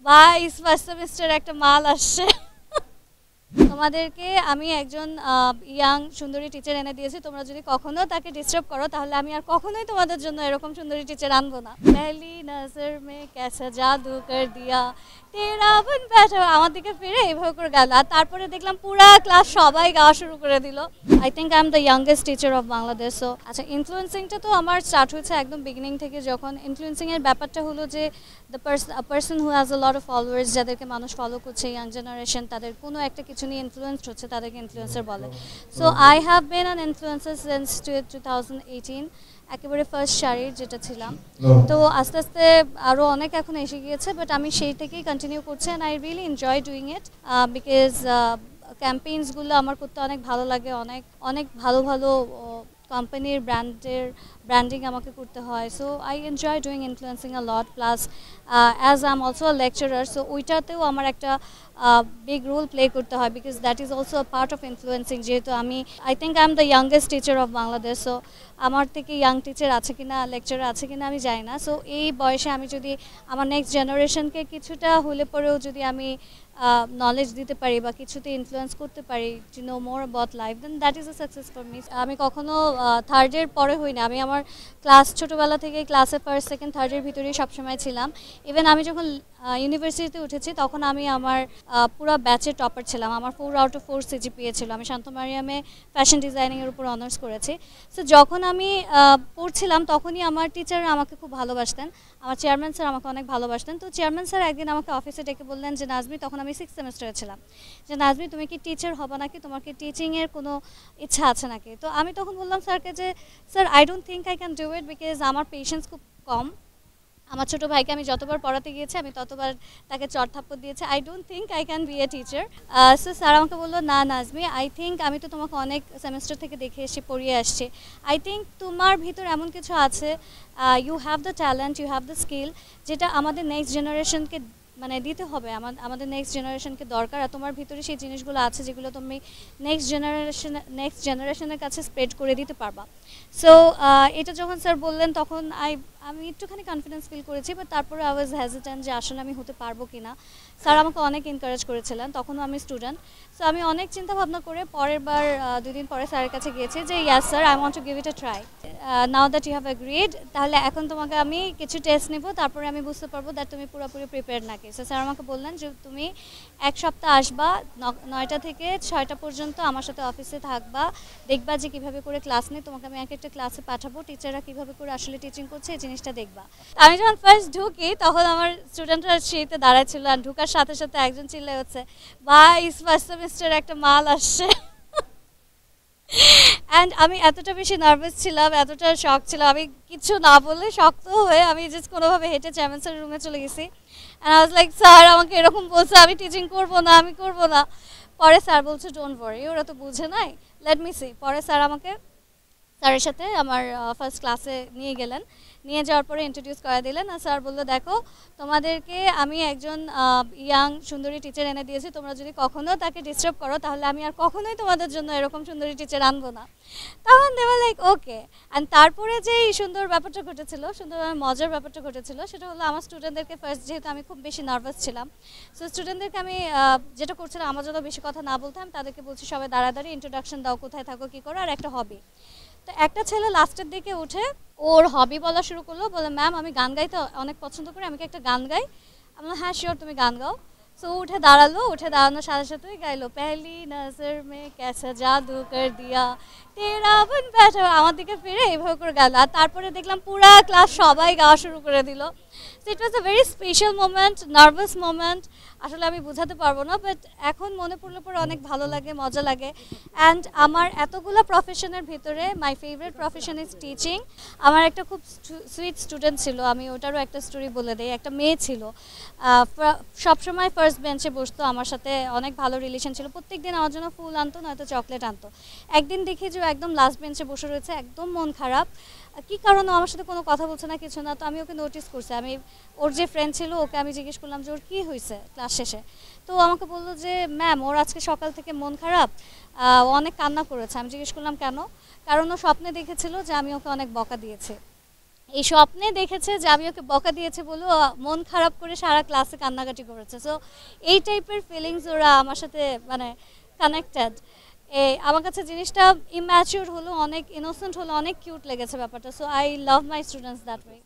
ভাই first semester একটা মাল আসছে। তোমাদেরকে আমি একজন ইয়াং সুন্দরী টিচার এনে দিয়েছি, তোমরা যদি কখনো তাকে ডিস্টার্ব করো তাহলে আমি আর কখনোই তোমাদের জন্য এরকম সুন্দরী টিচার আনবো না। পহলি নজর মে কেসা জাদু কর দিয়া তেরা বন ব্যাটা, আমার দিকে ফিরে এইভাবে করে গেল, আর তারপরে দেখলাম পুরা ক্লাস সবাই গাওয়া শুরু করে দিল। I think I am the youngest teacher of Bangladesh. So আচ্ছা, ইনফ্লুয়েন্সিংটা তো আমার স্টার্ট হয়েছে একদম বিগিনিং থেকে। যখন ইনফ্লুয়েন্সিংয়ের ব্যাপারটা হলো যে person who has a lot of followers, যাদেরকে মানুষ ফলো করছে, ইয়াং জেনারেশন, তাদের কোনো একটা কিছু নিয়ে ইনফ্লুয়েন্সড হচ্ছে, তাদেরকে ইনফ্লুয়েন্সার বলে। So I have been an influencer since 2018, একেবারে ফার্স্ট সারির যেটা ছিলাম। তো আস্তে আস্তে আরও অনেক এখন এসে গিয়েছে, বাট আমি সেই থেকেই কন্টিনিউ করছি and I really enjoy doing it because ক্যাম্পেইনসগুলো আমার করতে অনেক ভালো লাগে। অনেক অনেক ভালো ভালো কোম্পানির ব্র্যান্ডিং আমাকে করতে হয়। So I enjoy doing influencing a lot, plus as I am also a lecturer, so ওইটাতেও আমার একটা বিগ রোল প্লে করতে হয় because that is also a part of influencing. যেহেতু I think I am the youngest teacher of Bangladesh. So আমার থেকে young teacher আছে কিনা, লেকচারার আছে কিনা আমি জানি না। সো এই বয়সে আমি যদি আমার নেক্সট জেনারেশনকে কিছুটা হলে পরেও যদি আমি নলেজ দিতে পারি বা কিছুতে ইনফ্লুয়েন্স করতে পারি to know more about life, then that is a success for me. আমি কখনো থার্ডের পরে হই না। আমি আমার ক্লাস ছোটোবেলা থেকে ক্লাসে ফার্স্ট সেকেন্ড থার্ডের ভিতরেই সবসময় ছিলাম। ইভেন আমি যখন ইউনিভার্সিটিতে উঠেছি তখন আমি আমার পুরো ব্যাচের টপার ছিলাম। আমার 4/4 সিজিপিএ ছিল। আমি শান্ত মারিয়ামে ফ্যাশন ডিজাইনিংয়ের উপর অনার্স করেছি। সো যখন আমি পড়ছিলাম তখনই আমার টিচাররা আমাকে খুব ভালোবাসতেন, আমার চেয়ারম্যান স্যার আমাকে অনেক ভালোবাসতেন। তো চেয়ারম্যান স্যার একদিন আমাকে অফিসে ডেকে বললেন যে নাজমি, তখন আমি 6th সেমিস্টারে ছিলাম, যে নাজমি তুমি কি টিচার হবে নাকি, তোমার কি টিচিংয়ের কোনো ইচ্ছা আছে নাকি? তো আমি তখন বললাম স্যারকে যে sir I don't think I can do it because আমার পেশেন্স খুব কম। আমার ছোটো ভাইকে আমি যতবার পড়াতে গিয়েছি আমি ততবার তাকে চড় থাপ্পড় দিয়েছি। I don't think I can B a teacher. So sir আমাকে বললো না নাজমি, আই থিঙ্ক আমি তো তোমাকে অনেক সেমিস্টার থেকে দেখে এসে পড়িয়ে আসছি, আই থিঙ্ক তোমার ভিতর এমন কিছু আছে, you have the talent, you have the skill, যেটা আমাদের নেক্সট জেনারেশনকে মানে দিতে হবে, আমাদের নেক্সট জেনারেশনকে দরকার। আর তোমার ভিতরে সেই জিনিসগুলো আছে যেগুলো তুমি নেক্সট জেনারেশনের কাছে স্প্রেড করে দিতে পারবা। সো এটা যখন স্যার বললেন তখন আমি একটুখানি কনফিডেন্স ফিল করেছি, বাট তারপরে আই ওয়াজ হেজিটেন্ট যে আসলে আমি হতে পারবো কি না। স্যার আমাকে অনেক এনকারেজ করেছিলেন, তখনও আমি স্টুডেন্ট। সো আমি অনেক চিন্তা ভাবনা করে পরের বার 2 দিন পরে স্যারের কাছে গিয়েছি যে yes sir, I want to give it a try, now that you have agreed, তাহলে এখন তোমাকে আমি কিছু টেস্ট নেব, তারপরে আমি বুঝতে পারবো দ্যাট তুমি পুরোপুরি প্রিপেয়ার্ড নাকি। সো স্যার আমাকে বললেন যে তুমি 1 সপ্তাহ আসবা, 9টা থেকে 6টা পর্যন্ত আমার সাথে অফিসে থাকবা, দেখবা যে কীভাবে করে ক্লাস নেই, তোমাকে আমি এক একটা ক্লাসে পাঠাবো, টিচাররা কীভাবে করে আসলে টিচিং করছে এই জিনিসটা দেখবা। আমি যখন ফার্স্ট ঢুকি তখন আমার স্টুডেন্টরা সিঁড়িতে দাঁড়াচ্ছিল, আর ঢুকার সাথে সাথে একজন চিল্লায় হচ্ছে ভাই ফার্স্ট সেমিস্টার একটা মাল আসছে। অ্যান্ড আমি এতটা বেশি নার্ভাস ছিলাম, এতটা শক ছিলাম, আমি কিছু না বলে শক্ত হয়ে আমি জাস্ট কোনোভাবে হেঁটে চেয়ারম্যান স্যারের রুমে চলে গেছি। And I was like sir আমাকে এরকম বলছে, আমি টিচিং করবো না, আমি করবো না। পরে স্যার বলছে ডোন্ট ওয়ারি, ওরা তো বুঝে নাই, লেট মি সি। পরে স্যার আমাকে স্যারের সাথে আমার ফার্স্ট ক্লাসে নিয়ে গেলেন, নিয়ে যাওয়ার পরে ইন্ট্রোডিউস করে দিলেন। আর স্যার বললো দেখো তোমাদেরকে আমি একজন ইয়াং সুন্দরী টিচার এনে দিয়েছি, তোমরা যদি কখনো তাকে ডিস্টার্ব করো তাহলে আমি আর কখনোই তোমাদের জন্য এরকম সুন্দরী টিচার আনবো না। তখন দেওয়া লাইক ওকে। অ্যান্ড তারপরে যে এই সুন্দর ব্যাপারটা ঘটেছিল, সুন্দর মজার ব্যাপারটা ঘটেছিল, সেটা হলো আমার স্টুডেন্টদেরকে ফার্স্ট, যেহেতু আমি খুব বেশি নার্ভাস ছিলাম, সো স্টুডেন্টদেরকে আমি যেটা করছিলাম, আমার জন্য বেশি কথা না বলতাম, তাদেরকে বলছি সবাই দাঁড়াদাঁড়িয়ে ইন্ট্রোডাকশন দাও, কোথায় থাকো কী করো, আর একটা হবি। তো একটা ছেলে লাস্টের দিকে উঠে ওর হবি বলা শুরু করলো, বলে ম্যাম আমি গান গাইতে অনেক পছন্দ করি, আমি কি একটা গান গাই? আমি বললাম হ্যাঁ শিওর, তুমি গান গাও। সো উঠে দাঁড়ালো, উঠে দাঁড়ানোর সাথে সাথেই গাইলো পহলি নজর মে কেসা জাদু কর দিয়া তেরা বন ব্যাটা, আমার দিকে ফিরে এইভাবে করে গেল, আর তারপরে দেখলাম পুরা ক্লাস সবাই গাওয়া শুরু করে দিল। So it was a very special moment, nervous moment, আসলে আমি বোঝাতে পারবো না, বাট এখন মনে পড়লে পরে অনেক ভালো লাগে, মজা লাগে। অ্যান্ড আমার এতগুলো প্রফেশনের ভিতরে my favourite profession is teaching. আমার একটা খুব সুইট স্টুডেন্ট ছিল, আমি ওটারও একটা স্টোরি বলে দিই। একটা মেয়ে ছিল, সবসময় ফার্স্ট বেঞ্চে বসতো, আমার সাথে অনেক ভালো রিলেশন ছিল, প্রত্যেক দিন আমার জন্য ফুল আনতো, নয়তো চকলেট আনতো। একদিন দেখি যে একদম লাস্ট বেঞ্চে বসে রয়েছে, একদম মন খারাপ, কী কারণে আমার সাথে কোনো কথা বলছে না, কিছু না। তো আমি ওকে নোটিস করছি, আমি ওর যে ফ্রেন্ড ছিল ওকে আমি জিজ্ঞেস করলাম যে ওর কী হয়েছে ক্লাস শেষে। তো আমাকে বললো যে ম্যাম ওর আজকে সকাল থেকে মন খারাপ, ও অনেক কান্না করেছে। আমি জিজ্ঞেস করলাম কেন? কারণ ও স্বপ্নে দেখেছিল যে আমি ওকে অনেক বকা দিয়েছি। এই স্বপ্নে দেখেছে যে আমি ওকে বকা দিয়েছি বলে ও মন খারাপ করে সারা ক্লাসে কান্নাকাটি করেছে। সো এই টাইপের ফিলিংস ওরা আমার সাথে মানে কানেক্টেড। আমার কাছে জিনিসটা ইম্যাচিউর হলো, অনেক ইনোসেন্ট হলো, অনেক কিউট লেগেছে ব্যাপারটা। So I love my students that way.